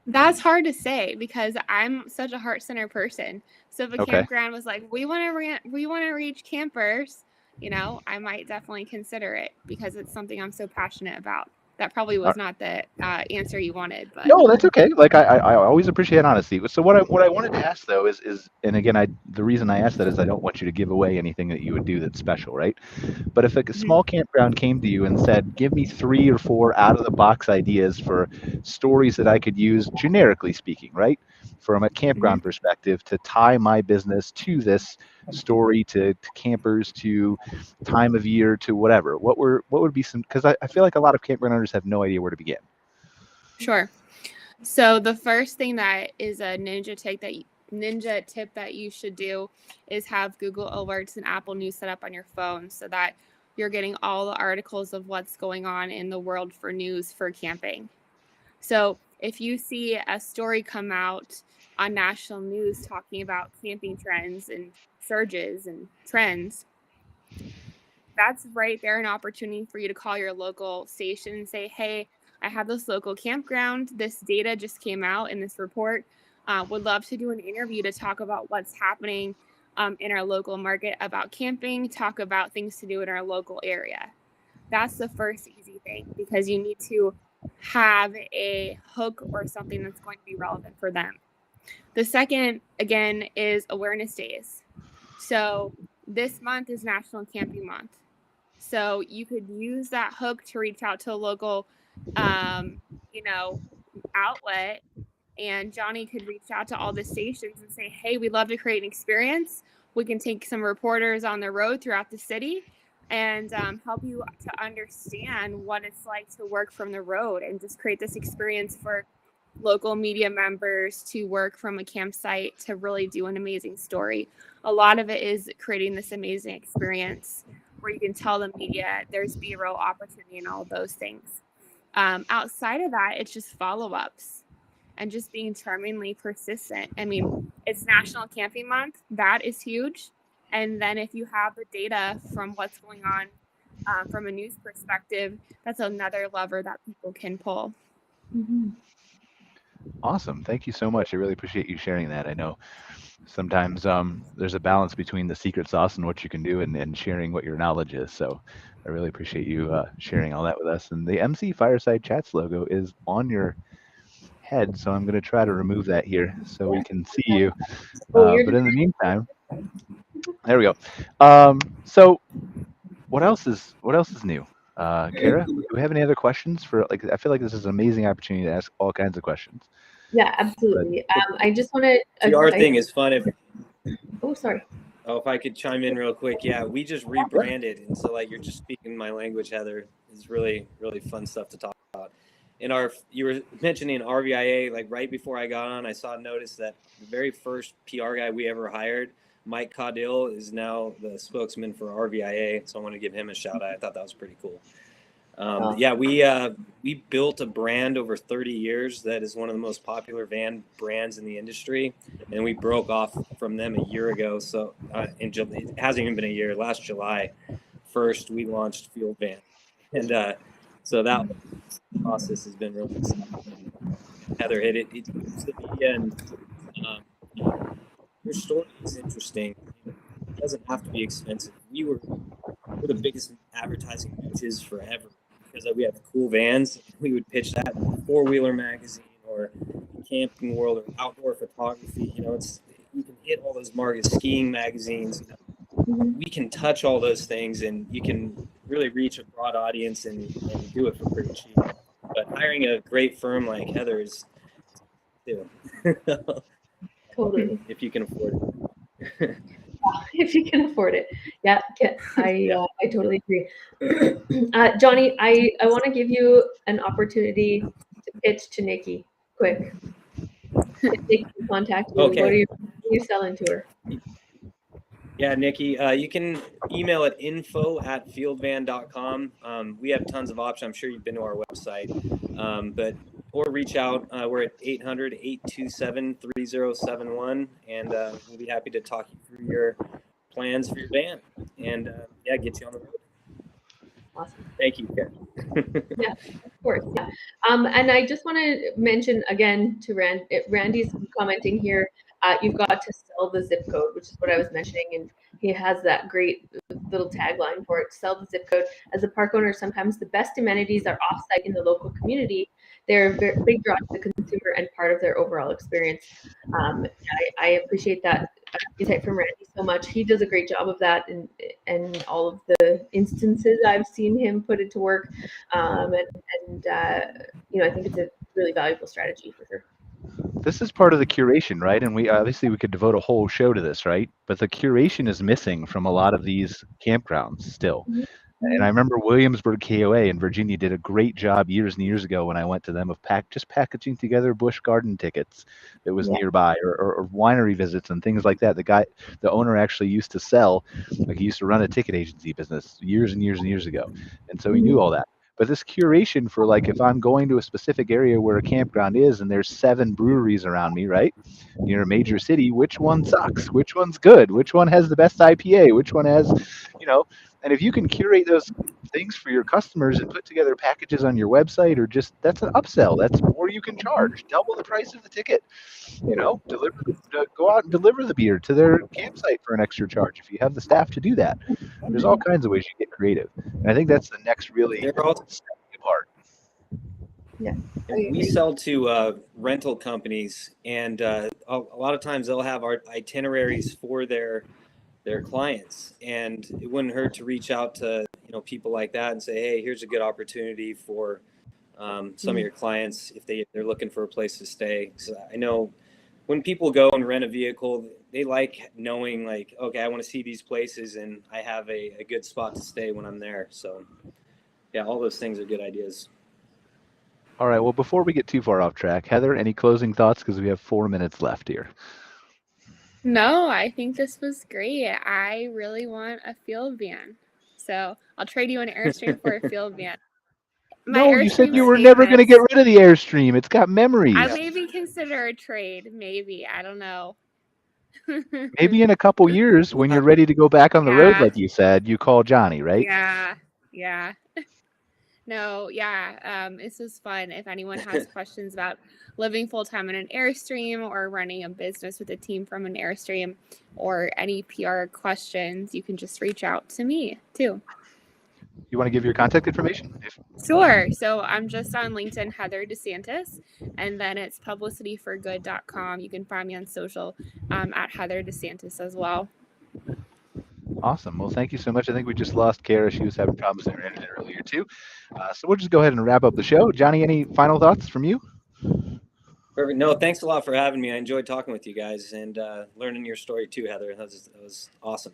S5: That's hard to say because I'm such a heart-centered person. So if a campground was like, we want to reach campers, I might definitely consider it because it's something I'm so passionate about. That probably was not the answer you wanted, but
S2: no, that's okay. Like I always appreciate honesty. So what I wanted to ask though is, and again, the reason I asked that is I don't want you to give away anything that you would do that's special, right? But if a small campground came to you and said, give me 3 or 4 out of the box ideas for stories that I could use, generically speaking, right, from a campground perspective, to tie my business to this story, to campers, to time of year, to whatever, what would be some, because I feel like a lot of campground owners have no idea where to begin.
S5: Sure. So the first thing that is a ninja tip that you should do is have Google Alerts and Apple News set up on your phone so that you're getting all the articles of what's going on in the world for news for camping. So if you see a story come out on national news talking about camping trends and surges and trends, that's right there an opportunity for you to call your local station and say, hey, I have this local campground. This data just came out in this report. Would love to do an interview to talk about what's happening in our local market about camping, talk about things to do in our local area. That's the first easy thing, because you need to have a hook or something that's going to be relevant for them. The second, again, is awareness days. So this month is National Camping Month. So you could use that hook to reach out to a local, outlet, and Jonny could reach out to all the stations and say, hey, we'd love to create an experience. We can take some reporters on the road throughout the city and help you to understand what it's like to work from the road, and just create this experience for local media members to work from a campsite to really do an amazing story. A lot of it is creating this amazing experience where you can tell the media there's B-roll opportunity and all of those things. Outside of that, it's just follow-ups and just being charmingly persistent. I mean, it's National Camping Month. That is huge. And then if you have the data from what's going on from a news perspective, that's another lever that people can pull.
S3: Mm-hmm.
S2: Awesome. Thank you so much. I really appreciate you sharing that. I know sometimes there's a balance between the secret sauce and what you can do and sharing what your knowledge is. So I really appreciate you sharing all that with us. And the MC Fireside Chats logo is on your head, so I'm going to try to remove that here so we can see you. But in the meantime, there we go. So what else is new? Cara, do we have any other questions for, like, I feel like this is an amazing opportunity to ask all kinds of questions.
S3: Yeah, absolutely. I just want to.
S4: The art thing is fun.
S3: Sorry.
S4: Oh, if I could chime in real quick. Yeah, we just rebranded. And so, like, you're just speaking my language, Heather. It's really, really fun stuff to talk about. You were mentioning RVIA, like right before I got on, I saw a notice that the very first PR guy we ever hired, Mike Caudill, is now the spokesman for RVIA. So I want to give him a shout out. I thought that was pretty cool. Yeah, we built a brand over 30 years that is one of the most popular van brands in the industry, and we broke off from them a year ago. So it hasn't even been a year. Last July 1st, we launched Field Van, and so that process has been really exciting. Heather hit it. It's the media, and your story is interesting. It doesn't have to be expensive. We're the biggest advertising bitches forever, because we have cool vans. We would pitch that in Four Wheeler magazine or Camping World or Outdoor Photography. You can hit all those markets, skiing magazines. We can touch all those things, and you can really reach a broad audience and do it for pretty cheap. But hiring a great firm like Heather is too.
S3: Totally.
S4: If you can afford it.
S3: If you can afford it. Yeah, I totally agree. Jonny, I want to give you an opportunity to pitch to Nikki. Quick. If Nikki can contact you,
S4: okay.
S3: What are you selling to her?
S4: Yeah, Nikki, you can email at info@fieldvan.com. We have tons of options. I'm sure you've been to our website, or reach out. We're at 800-827-3071, and we'll be happy to talk you through your plans for your van and get you on the road.
S3: Awesome.
S4: Thank you, Cara.
S3: Yeah, of course. Yeah. And I just want to mention again to Randy's commenting here. You've got to sell the zip code, which is what I was mentioning, and he has that great little tagline for it: sell the zip code. As a park owner, sometimes the best amenities are offsite in the local community. They're a very big draw to the consumer and part of their overall experience. I appreciate that insight from Randy so much. He does a great job of that, and all of the instances I've seen him put it to work. I think it's a really valuable strategy for sure.
S2: This is part of the curation, right? And we could devote a whole show to this, right? But the curation is missing from a lot of these campgrounds still. Mm-hmm. And I remember Williamsburg KOA in Virginia did a great job years and years ago when I went to them of just packaging together bush garden tickets that was nearby, or winery visits and things like that. The owner actually used to sell, like he used to run a ticket agency business years and years and years ago. And so he knew all that. But this curation for, like, if I'm going to a specific area where a campground is and there's 7 breweries around me, right, near a major city, which one sucks? Which one's good? Which one has the best IPA? Which one has, And if you can curate those things for your customers and put together packages on your website, or just that's an upsell. That's more you can charge, double the price of the ticket. Go out and deliver the beer to their campsite for an extra charge if you have the staff to do that. There's all kinds of ways you get creative, and I think that's the next really part.
S3: Yeah,
S4: we sell to rental companies, and a lot of times they'll have our itineraries for their clients, and it wouldn't hurt to reach out to people like that and say, hey, here's a good opportunity for some of your clients if they're looking for a place to stay. So I know when people go and rent a vehicle, they like knowing, like, okay, I want to see these places and I have a good spot to stay when I'm there. So yeah, all those things are good ideas.
S2: All right, well, before we get too far off track, Heather, any closing thoughts? Because we have 4 minutes left here.
S5: No, I think this was great. I really want a field van. So I'll trade you an Airstream for a field van.
S2: You said you were never going to get rid of the Airstream. It's got memories.
S5: I maybe consider a trade. Maybe. I don't know.
S2: Maybe in a couple years when you're ready to go back on the road, like you said, you call Jonny, right?
S5: Yeah. No, yeah. This was fun. If anyone has questions about living full-time in an Airstream or running a business with a team from an Airstream or any PR questions, you can just reach out to me too.
S2: You want to give your contact information?
S5: Sure. So I'm just on LinkedIn, Heather DeSantis, and then it's publicityforgood.com. You can find me on social at Heather DeSantis as well.
S2: Awesome. Well, thank you so much. I think we just lost Cara. She was having problems with her internet earlier too. So we'll just go ahead and wrap up the show. Jonny, any final thoughts from you?
S4: Perfect. No, thanks a lot for having me. I enjoyed talking with you guys and learning your story too, Heather. That was awesome.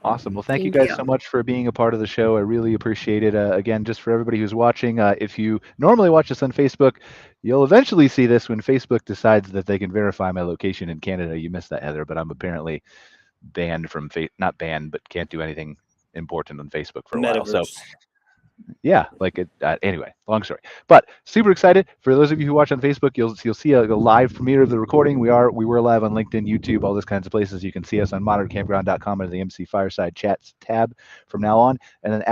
S2: Awesome. Well, thank you guys so much for being a part of the show. I really appreciate it. Again, just for everybody who's watching, if you normally watch us on Facebook, you'll eventually see this when Facebook decides that they can verify my location in Canada. You missed that, Heather, but I'm apparently banned from not banned, but can't do anything important on Facebook for a while. So yeah, anyway, long story, but super excited. For those of you who watch on Facebook, you'll see a live premiere of the recording. We were live on LinkedIn, YouTube, all those kinds of places. You can see us on moderncampground.com under the MC Fireside Chats tab from now on. And then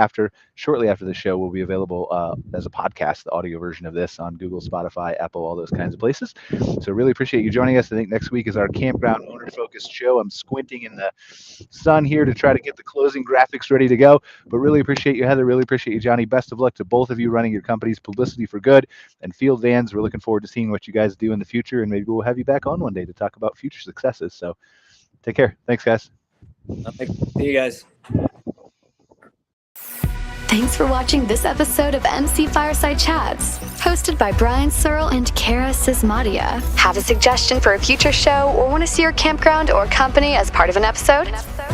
S2: shortly after the show, will be available as a podcast, the audio version of this on Google, Spotify, Apple, all those kinds of places. So really appreciate you joining us. I think next week is our campground owner focused show. I'm squinting in the sun here to try to get the closing graphics ready to go, but really appreciate you, Heather. Really appreciate you, Jonny. Best of luck to both of you running your companies, Publicity for Good and Field Vans. We're looking forward to seeing what you guys do in the future, and maybe we'll have you back on one day to talk about future successes. So take care. Thanks, guys.
S4: See you guys.
S1: Thanks for watching this episode of MC Fireside Chats, hosted by Brian Searl and Cara Csizmadia. Have a suggestion for a future show or want to see your campground or company as part of an episode?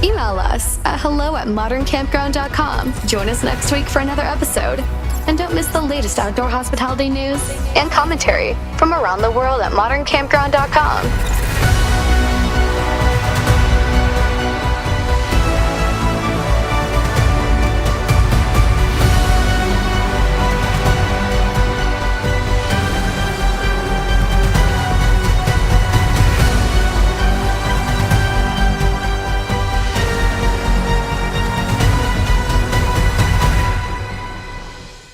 S1: Email us at hello@moderncampground.com. Join us next week for another episode. And don't miss the latest outdoor hospitality news and commentary from around the world at moderncampground.com.